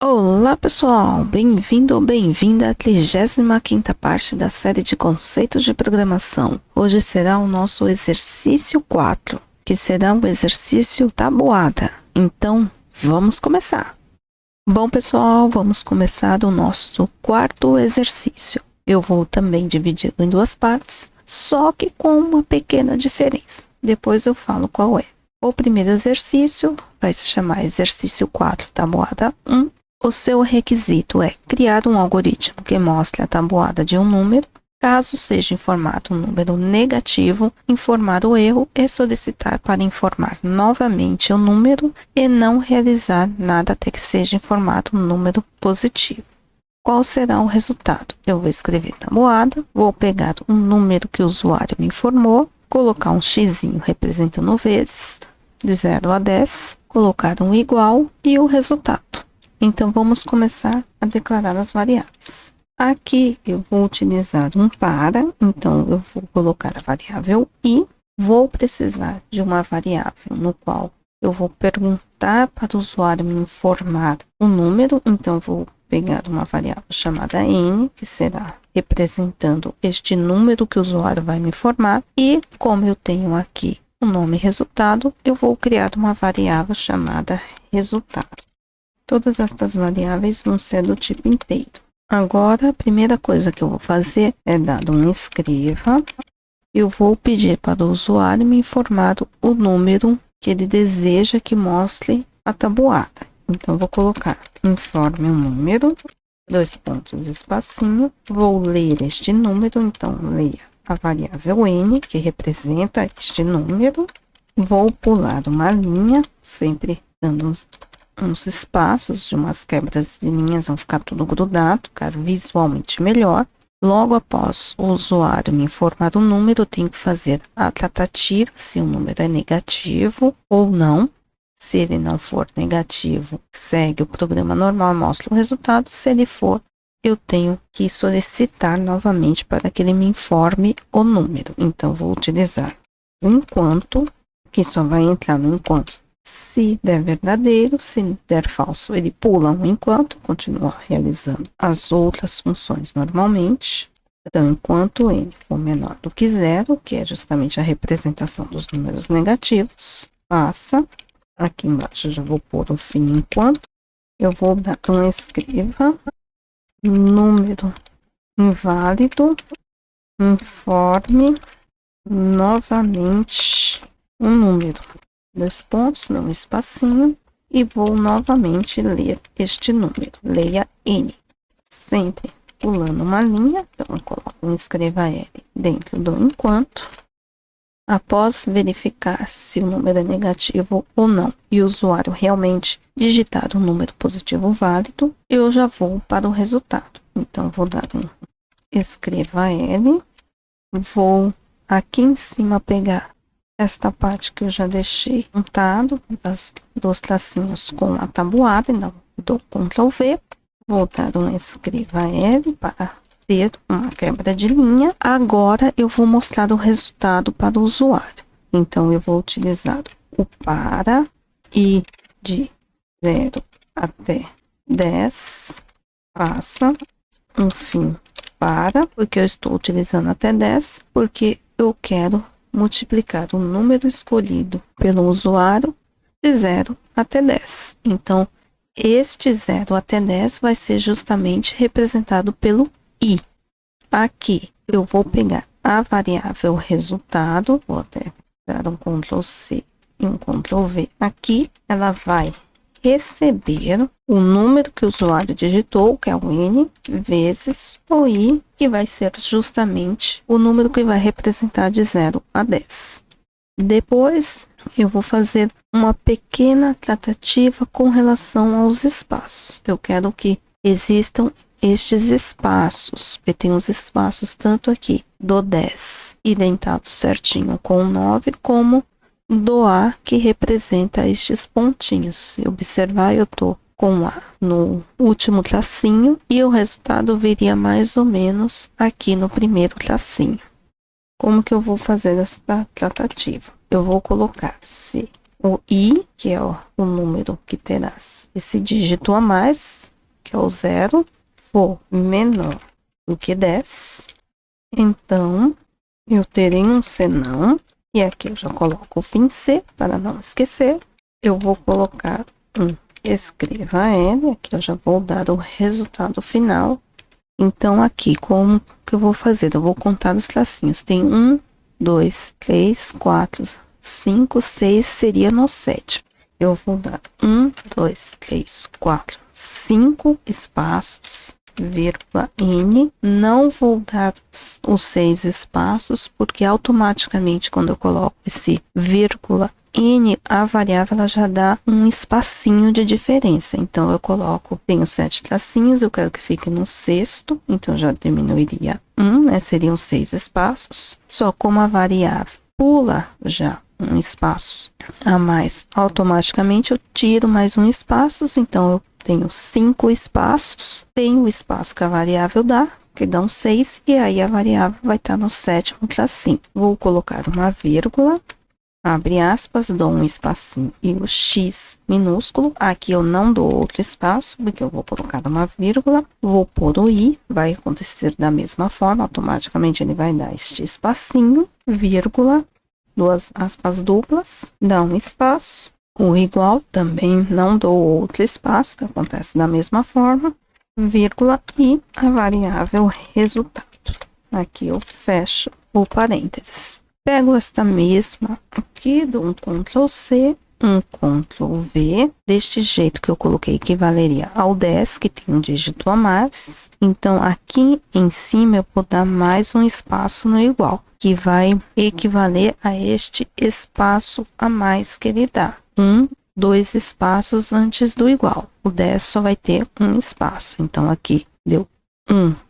Olá pessoal, bem-vindo ou bem-vinda à 35ª parte da série de conceitos de programação. Hoje será o nosso exercício 4, que será o exercício tabuada. Então, vamos começar. Bom pessoal, vamos começar o nosso quarto exercício. Eu vou também dividi-lo em duas partes, só que com uma pequena diferença. Depois eu falo qual é. O primeiro exercício vai se chamar exercício 4, tabuada 1. O seu requisito é criar um algoritmo que mostre a tabuada de um número. Caso seja informado um número negativo, informar o erro e solicitar para informar novamente o número e não realizar nada até que seja informado um número positivo. Qual será o resultado? Eu vou escrever tabuada, vou pegar um número que o usuário me informou, colocar um xizinho representando vezes, de 0 a 10, colocar um igual e o resultado. Então, vamos começar a declarar as variáveis. Aqui, eu vou utilizar um para, então, eu vou colocar a variável i. Vou precisar de uma variável no qual eu vou perguntar para o usuário me informar o número. Então, vou pegar uma variável chamada n, que será representando este número que o usuário vai me informar. E, como eu tenho aqui o nome resultado, eu vou criar uma variável chamada resultado. Todas estas variáveis vão ser do tipo inteiro. Agora, a primeira coisa que eu vou fazer é dar um escreva. Eu vou pedir para o usuário me informar o número que ele deseja que mostre a tabuada. Então, vou colocar informe o número, 2 pontos, espacinho. Vou ler este número, então, leia a variável n, que representa este número. Vou pular uma linha, sempre dando uns espaços de umas quebras de linhas, vão ficar tudo grudado, ficar visualmente melhor. Logo após o usuário me informar o número, eu tenho que fazer a tratativa, se o número é negativo ou não. Se ele não for negativo, segue o programa normal, mostra o resultado. Se ele for, eu tenho que solicitar novamente para que ele me informe o número. Então, vou utilizar o enquanto, que só vai entrar no enquanto se der verdadeiro. Se der falso, ele pula um enquanto, continua realizando as outras funções normalmente. Então, enquanto n for menor do que 0, que é justamente a representação dos números negativos, passa. Aqui embaixo eu já vou pôr o fim enquanto. Eu vou dar um escreva, número inválido, informe novamente um número. 2 pontos, não espacinho, e vou novamente ler este número. Leia n, sempre pulando uma linha. Então, eu coloco um escreva l dentro do enquanto. Após verificar se o número é negativo ou não e o usuário realmente digitar um número positivo válido, eu já vou para o resultado. Então, vou dar um escreva l, vou aqui em cima pegar esta parte que eu já deixei montado, dos tracinhos com a tabuada, então dou Ctrl V, vou dar um escreva L para ter uma quebra de linha. Agora eu vou mostrar o resultado para o usuário. Então eu vou utilizar o para e de 0 até 10, passa, um fim para, porque eu estou utilizando até 10, porque eu quero multiplicar o número escolhido pelo usuário de 0 até 10. Então, este 0 até 10 vai ser justamente representado pelo i. Aqui, eu vou pegar a variável resultado, vou até dar um Ctrl C e um Ctrl V. Aqui, ela vai receber o número que o usuário digitou, que é o n, vezes o i, que vai ser justamente o número que vai representar de 0 a 10. Depois, eu vou fazer uma pequena tratativa com relação aos espaços. Eu quero que existam estes espaços, porque tem os espaços tanto aqui do 10 identado certinho com o 9, como do A, que representa estes pontinhos. Se observar, eu tô com A no último tracinho e o resultado viria mais ou menos aqui no primeiro tracinho. Como que eu vou fazer esta tratativa? Eu vou colocar se o i, que é o número que terá esse dígito a mais, que é o 0, for menor do que 10, então eu terei um senão, e aqui eu já coloco o fim C, para não esquecer. Eu vou colocar escreva L, aqui eu já vou dar o resultado final. Então, aqui, como que eu vou fazer? Eu vou contar os tracinhos. Tem 1, 2, 3, 4, 5, 6, seria no 7. Eu vou dar 1, 2, 3, 4, 5 espaços, vírgula N. Não vou dar os 6 espaços, porque automaticamente, quando eu coloco esse vírgula N, a variável ela já dá um espacinho de diferença. Então, eu coloco, tenho 7 tracinhos, eu quero que fique no sexto, então já diminuiria 1, né? Seriam 6 espaços. Só como a variável pula já um espaço a mais, automaticamente eu tiro mais um espaço, então eu tenho 5 espaços, tenho o espaço que a variável dá, que dão 6, e aí a variável vai estar no sétimo tracinho. Vou colocar uma vírgula, abre aspas, dou um espacinho e o X minúsculo. Aqui eu não dou outro espaço, porque eu vou colocar uma vírgula. Vou pôr o I, vai acontecer da mesma forma, automaticamente ele vai dar este espacinho, vírgula, duas aspas duplas, dá um espaço. O igual, também não dou outro espaço, que acontece da mesma forma, vírgula, e a variável resultado. Aqui eu fecho o parênteses. Pego esta mesma aqui, dou um Ctrl C, um Ctrl V, deste jeito que eu coloquei, que valeria ao 10, que tem um dígito a mais. Então, aqui em cima eu vou dar mais um espaço no igual, que vai equivaler a este espaço a mais que ele dá. 2 espaços antes do igual. O 10 só vai ter um espaço. Então, aqui deu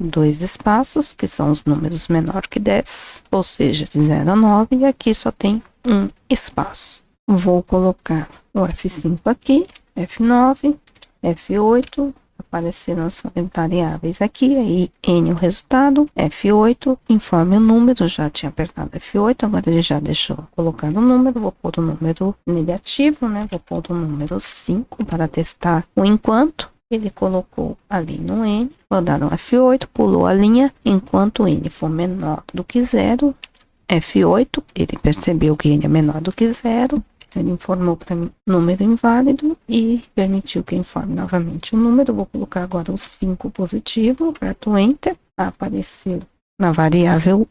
2 espaços, que são os números menor que 10, ou seja, de 0 a 9, e aqui só tem um espaço. Vou colocar o F5 aqui, F9, F8, apareceram as variáveis aqui, aí N o resultado, F8, informe o número, já tinha apertado F8, agora ele já deixou colocar o número, vou pôr o número negativo, né? Vou pôr o número 5 para testar o enquanto. Ele colocou ali no N, vou dar um F8, pulou a linha, enquanto N for menor do que 0, F8, ele percebeu que N é menor do que 0, ele informou para mim número inválido e permitiu que informe novamente o número. Vou colocar agora o 5 positivo, aperto Enter, apareceu na variável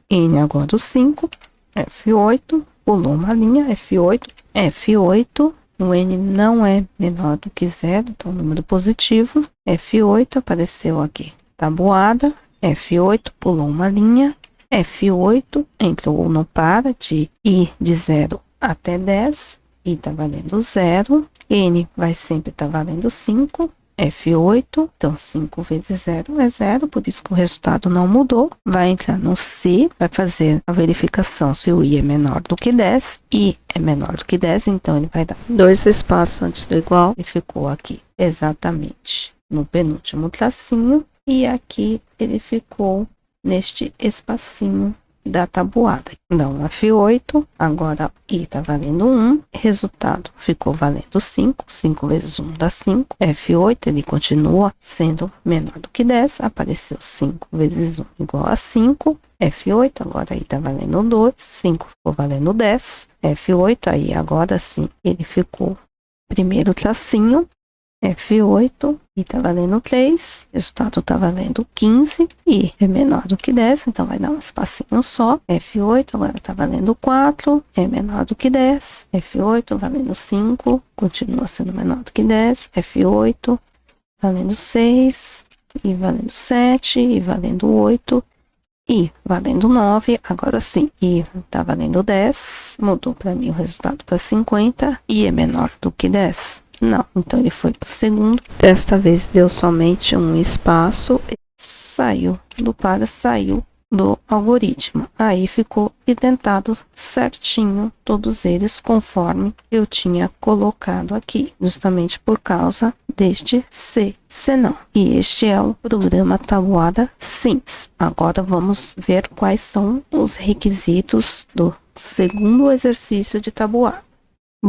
N agora o 5, F8, pulou uma linha, F8, F8, o N não é menor do que 0, então número positivo. F8 apareceu aqui, tabuada. F8 pulou uma linha. F8 entrou no para de I de 0 até 10. I tá valendo 0. N vai sempre estar valendo 5. F8, então 5 vezes 0 é 0, por isso que o resultado não mudou. Vai entrar no C, vai fazer a verificação se o I é menor do que 10. I é menor do que 10, então ele vai dar 2 espaços antes do igual e ficou aqui exatamente no penúltimo tracinho. E aqui ele ficou neste espacinho da tabuada. Então, F8, agora I tá valendo 1, resultado ficou valendo 5, 5 vezes 1 dá 5, F8, ele continua sendo menor do que 10, apareceu 5 vezes 1 igual a 5, F8, agora I tá valendo 2, 5 ficou valendo 10, F8, aí agora sim, ele ficou primeiro tracinho, F8, I tá valendo 3, resultado tá valendo 15, I é menor do que 10, então vai dar um espacinho só. F8, agora tá valendo 4, é menor do que 10. F8, valendo 5, continua sendo menor do que 10. F8, valendo 6, I valendo 7, I valendo 8, I valendo 9, agora sim, I tá valendo 10, mudou para mim o resultado para 50, I é menor do que 10. Não, então ele foi para o segundo. Desta vez deu somente um espaço. Saiu do para, saiu do algoritmo. Aí ficou identado certinho, todos eles conforme eu tinha colocado aqui, justamente por causa deste C, senão. E este é o programa Tabuada Sims. Agora vamos ver quais são os requisitos do segundo exercício de tabuada.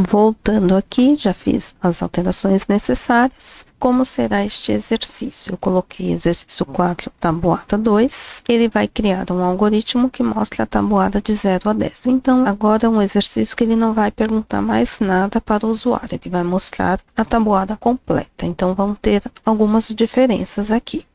Voltando aqui, já fiz as alterações necessárias. Como será este exercício? Eu coloquei exercício 4, tabuada 2. Ele vai criar um algoritmo que mostra a tabuada de 0 a 10. Então, agora é um exercício que ele não vai perguntar mais nada para o usuário. Ele vai mostrar a tabuada completa. Então, vão ter algumas diferenças aqui.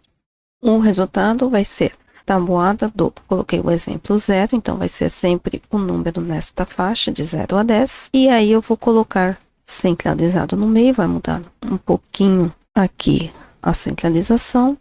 O resultado vai ser tabuada do, coloquei o exemplo 0, então vai ser sempre o número nesta faixa de 0 a 10. E aí eu vou colocar centralizado no meio, vai mudar um pouquinho aqui a centralização.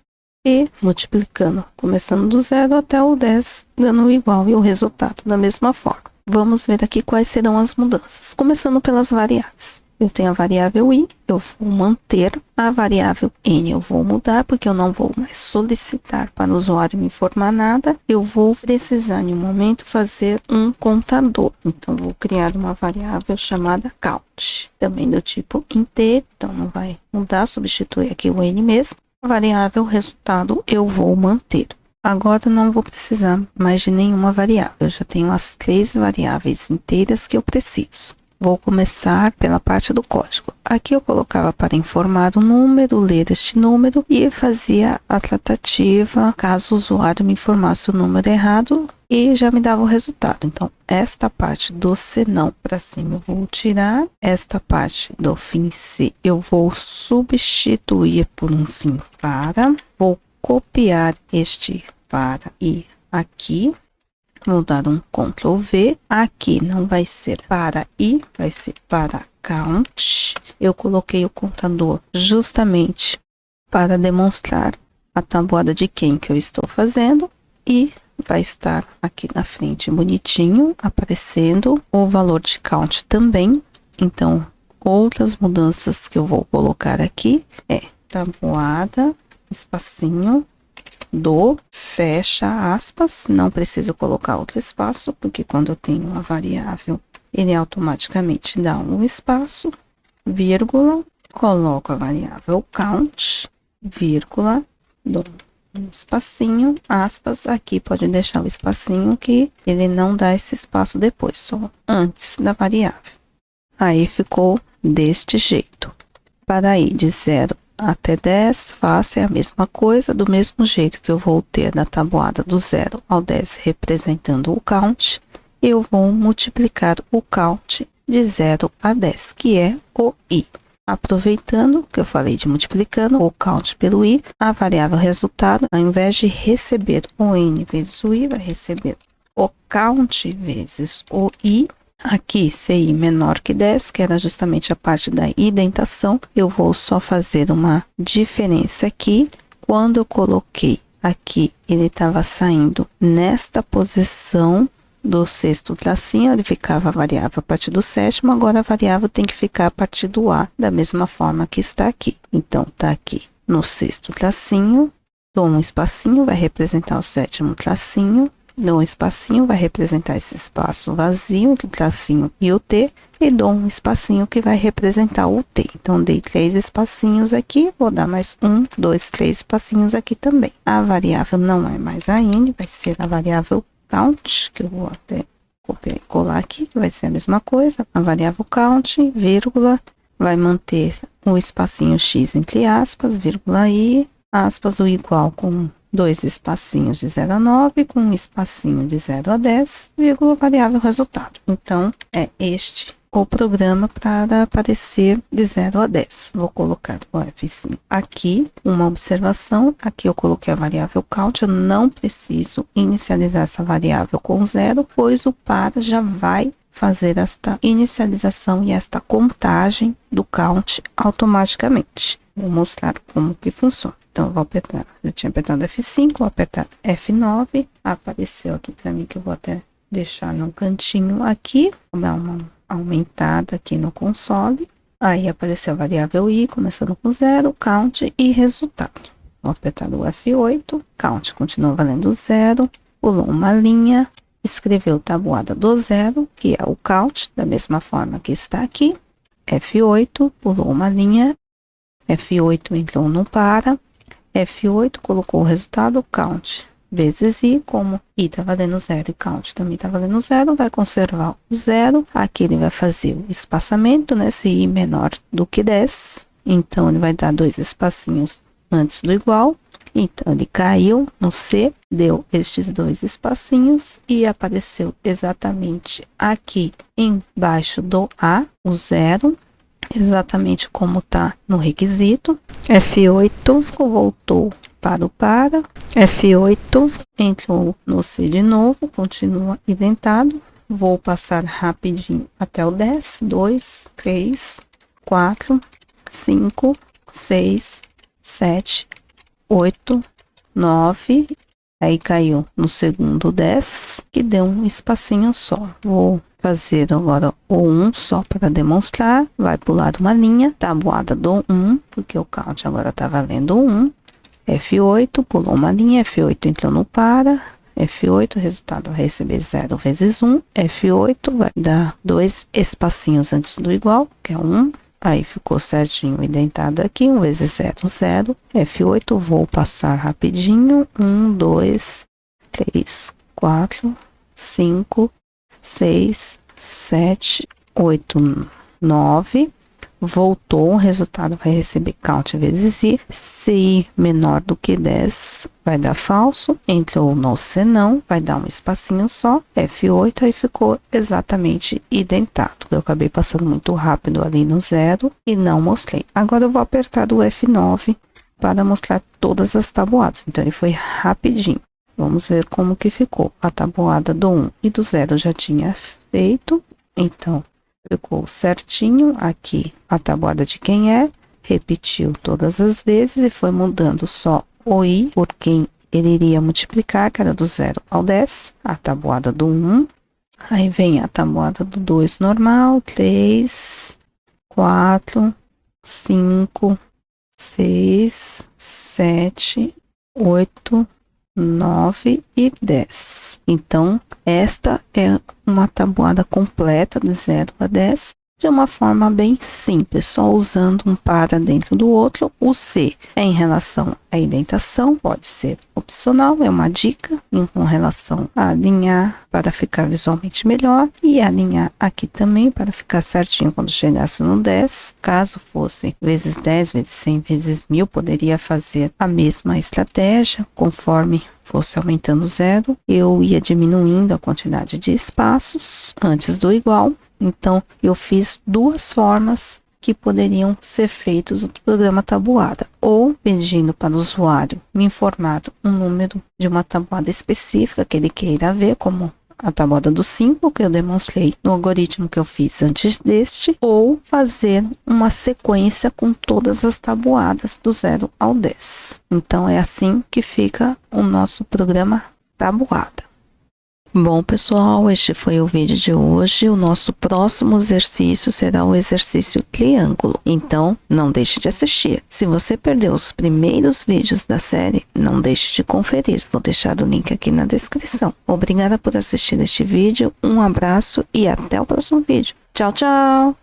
E multiplicando, começando do 0 até o 10, dando igual e o resultado da mesma forma. Vamos ver aqui quais serão as mudanças. Começando pelas variáveis. Eu tenho a variável i, eu vou manter. A variável n eu vou mudar, porque eu não vou mais solicitar para o usuário me informar nada. Eu vou precisar, em um momento, fazer um contador. Então, vou criar uma variável chamada count, também do tipo inteiro. Então, não vai mudar, substitui aqui o n mesmo. A variável resultado eu vou manter. Agora, não vou precisar mais de nenhuma variável. Eu já tenho as 3 variáveis inteiras que eu preciso. Vou começar pela parte do código. Aqui eu colocava para informar um número, ler este número e fazia a tratativa caso o usuário me informasse o número errado e já me dava o resultado. Então, esta parte do senão para cima eu vou tirar, esta parte do fim se eu vou substituir por um fim para, vou copiar este para e aqui. Vou dar um Ctrl V. Aqui não vai ser para i, vai ser para count. Eu coloquei o contador justamente para demonstrar a tabuada de quem que eu estou fazendo. E vai estar aqui na frente bonitinho, aparecendo o valor de count também. Então, outras mudanças que eu vou colocar aqui é tabuada, espacinho, do, fecha aspas, não preciso colocar outro espaço, porque quando eu tenho uma variável, ele automaticamente dá um espaço, vírgula, coloco a variável count, vírgula, dou um espacinho, aspas, aqui pode deixar o espacinho que ele não dá esse espaço depois, só antes da variável. Aí ficou deste jeito. Para ir de 0 até 10, faça a mesma coisa, do mesmo jeito que eu vou ter na tabuada do 0 ao 10 representando o count, eu vou multiplicar o count de 0 a 10, que é o i. Aproveitando que eu falei de multiplicando o count pelo i, a variável resultado, ao invés de receber o n vezes o i, vai receber o count vezes o i. Aqui, CI menor que 10, que era justamente a parte da indentação, eu vou só fazer uma diferença aqui. Quando eu coloquei aqui, ele estava saindo nesta posição do sexto tracinho, ele ficava a variável a partir do sétimo, agora a variável tem que ficar a partir do A, da mesma forma que está aqui. Então, está aqui no sexto tracinho, dou um espacinho, vai representar o sétimo tracinho, dou um espacinho, vai representar esse espaço vazio entre o tracinho e o T, e dou um espacinho que vai representar o T. Então, dei 3 espacinhos aqui, vou dar mais 1, 2, 3 espacinhos aqui também. A variável não é mais a n, vai ser a variável count, que eu vou até copiar e colar aqui, que vai ser a mesma coisa. A variável count, vírgula, vai manter o espacinho x entre aspas, vírgula i, aspas, o igual com 2 espacinhos de 0 a 9, com um espacinho de 0 a 10, vírgula, variável resultado. Então, é este o programa para aparecer de 0 a 10. Vou colocar o F5 aqui, uma observação, aqui eu coloquei a variável count, eu não preciso inicializar essa variável com 0, pois o para já vai fazer esta inicialização e esta contagem do count automaticamente. Vou mostrar como que funciona. Então, eu vou apertar, eu tinha apertado F5, vou apertar F9, apareceu aqui para mim que eu vou até deixar no cantinho aqui, vou dar uma aumentada aqui no console, aí apareceu a variável i, começando com 0, count e resultado. Vou apertar o F8, count continua valendo 0, pulou uma linha, escreveu tabuada do 0, que é o count, da mesma forma que está aqui, F8, pulou uma linha, F8 entrou no para, F8 colocou o resultado, count vezes I, como I tá valendo 0 e count também tá valendo 0, vai conservar o 0. Aqui ele vai fazer o espaçamento, né? Se I menor do que 10, então ele vai dar 2 espacinhos antes do igual. Então, ele caiu no C, deu estes 2 espacinhos e apareceu exatamente aqui embaixo do A, o 0, exatamente como tá no requisito. F8 voltou para o para, F8 entrou no C de novo, continua identado. Vou passar rapidinho até o 10, 2, 3, 4, 5, 6, 7, 8, 9, aí caiu no segundo 10, que deu um espacinho só. Vou fazer agora o 1 só para demonstrar. Vai pular uma linha, tabuada do 1, porque o count agora tá valendo 1. F8, pulou uma linha, F8 entrou no para, F8, o resultado vai receber 0 vezes 1. F8 vai dar 2 espacinhos antes do igual, que é 1. Aí ficou certinho identado aqui, 1 vezes 0, 0. F8, vou passar rapidinho. 1, 2, 3, 4, 5, 6, 7, 8, 9. Voltou, o resultado vai receber count vezes I. Se I menor do que 10, vai dar falso. Entrou no C não, vai dar um espacinho só. F8, aí ficou exatamente identado. Eu acabei passando muito rápido ali no 0 e não mostrei. Agora eu vou apertar o F9 para mostrar todas as tabuadas. Então, ele foi rapidinho. Vamos ver como que ficou. A tabuada do 1 e do 0 já tinha feito. Então, ficou certinho aqui a tabuada de quem é, repetiu todas as vezes e foi mudando só o I por quem ele iria multiplicar, que era do 0 ao 10, a tabuada do 1. Aí vem a tabuada do 2 normal, 3, 4, 5, 6, 7, 8, 9 e 10. Então, esta é uma tabuada completa de 0 a 10, de uma forma bem simples, só usando um para dentro do outro. O C é em relação à indentação, pode ser opcional, é uma dica com relação a alinhar para ficar visualmente melhor e alinhar aqui também para ficar certinho quando chegasse no 10. Caso fosse vezes 10, vezes 100, vezes 1000, poderia fazer a mesma estratégia, conforme fosse aumentando 0, eu ia diminuindo a quantidade de espaços antes do igual. Então, eu fiz 2 formas que poderiam ser feitos no programa tabuada, ou pedindo para o usuário me informar um número de uma tabuada específica que ele queira ver, como a tabuada do 5, que eu demonstrei no algoritmo que eu fiz antes deste, ou fazer uma sequência com todas as tabuadas do 0 ao 10. Então, é assim que fica o nosso programa tabuada. Bom, pessoal, este foi o vídeo de hoje. O nosso próximo exercício será o exercício triângulo. Então, não deixe de assistir. Se você perdeu os primeiros vídeos da série, não deixe de conferir. Vou deixar o link aqui na descrição. Obrigada por assistir este vídeo. Um abraço e até o próximo vídeo. Tchau, tchau!